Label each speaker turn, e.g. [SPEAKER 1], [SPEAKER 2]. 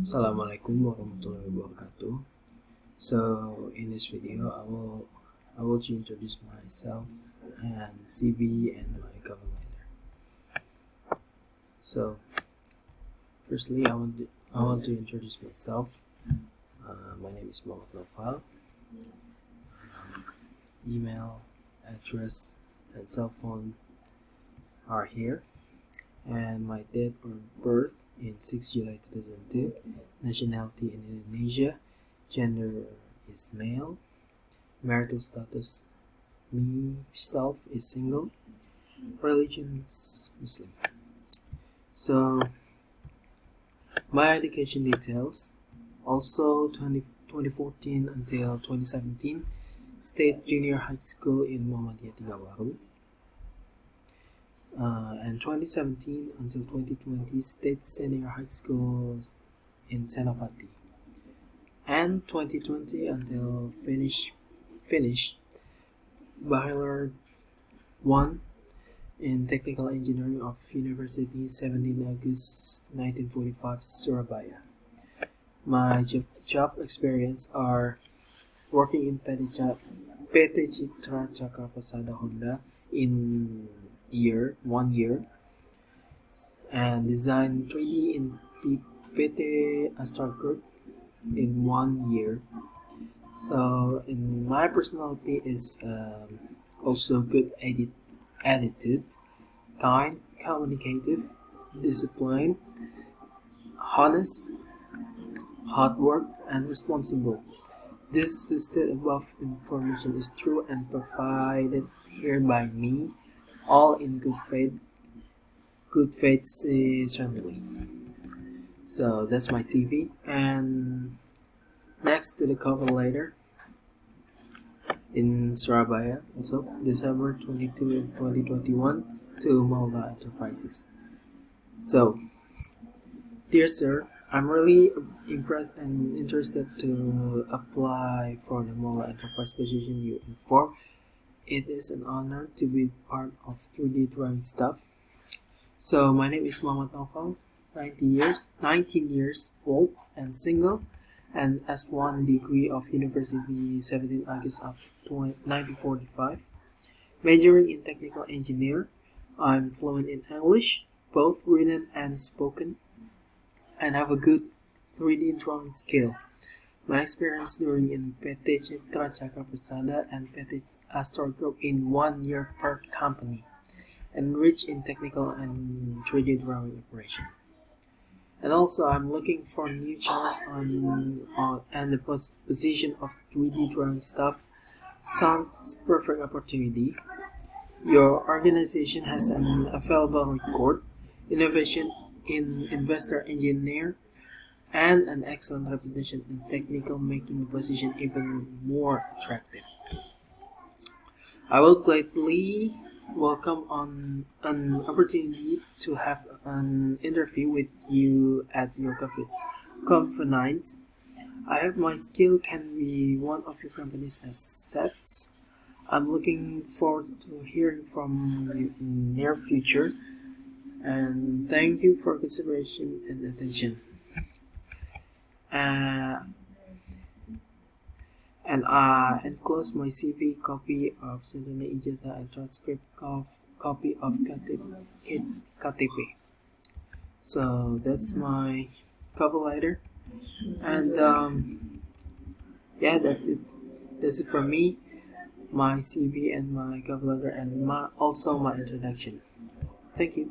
[SPEAKER 1] Assalamualaikum warahmatullahi wabarakatuh. So in this video, I will introduce myself and CV and my cover letter. So firstly, I want to introduce myself. My name is Muhammad Naufal. Email, address, and cell phone are here. And my date of birth in 6 July 2002. Nationality in Indonesia. Gender is male. Marital status, myself, is single. Religion is Muslim. So my education details: also 2014 until 2017, State Junior High School in Muhammadiyah Tiga Waru. And 2017 until 2020, State Senior High School in Senopati. And 2020 until finish Bachelor 1 in Technical Engineering of University 17 August 1945, Surabaya. My job experience are working in PT Citra Cakra Persada Honda in 1 year, and design 3D in PT Astra Group in 1 year. So in my personality is also good attitude, kind, communicative, disciplined, honest, hard work, and responsible. This to state above information is true and provided here by me, all in good faith. Good faith certainly. So that's my CV, and next to the cover letter in Surabaya, also December 22, 2021, to Maula Enterprises. So, dear sir, I'm really impressed and interested to apply for the Maula Enterprise position you informed. It is an honor to be part of 3D drawing staff. So my name is Muhammad Naufal, 19 years old and single, and S1 degree of University 17 August of 1945. Majoring in Technical Engineer. I'm fluent in English, both written and spoken, and have a good 3D drawing skill. My experience during in PT Citra Cakra Persada and PT Astra Group in 1 year per company, and rich in technical and 3D drawing operation. And also, I'm looking for new challenge and the position of 3D drawing staff sounds perfect opportunity. Your organization has an available record, innovation in investor engineer, and an excellent reputation in technical, making the position even more attractive. I will gladly welcome on an opportunity to have an interview with you at your convenience. I hope my skill can be one of your company's assets. I'm looking forward to hearing from you in the near future, and thank you for consideration and attention. And I enclose my CV, copy of Sentana Ijazah, and transcript copy of KTP. So that's my cover letter, and yeah, that's it. That's it from me. My CV and my cover letter, and also my introduction. Thank you.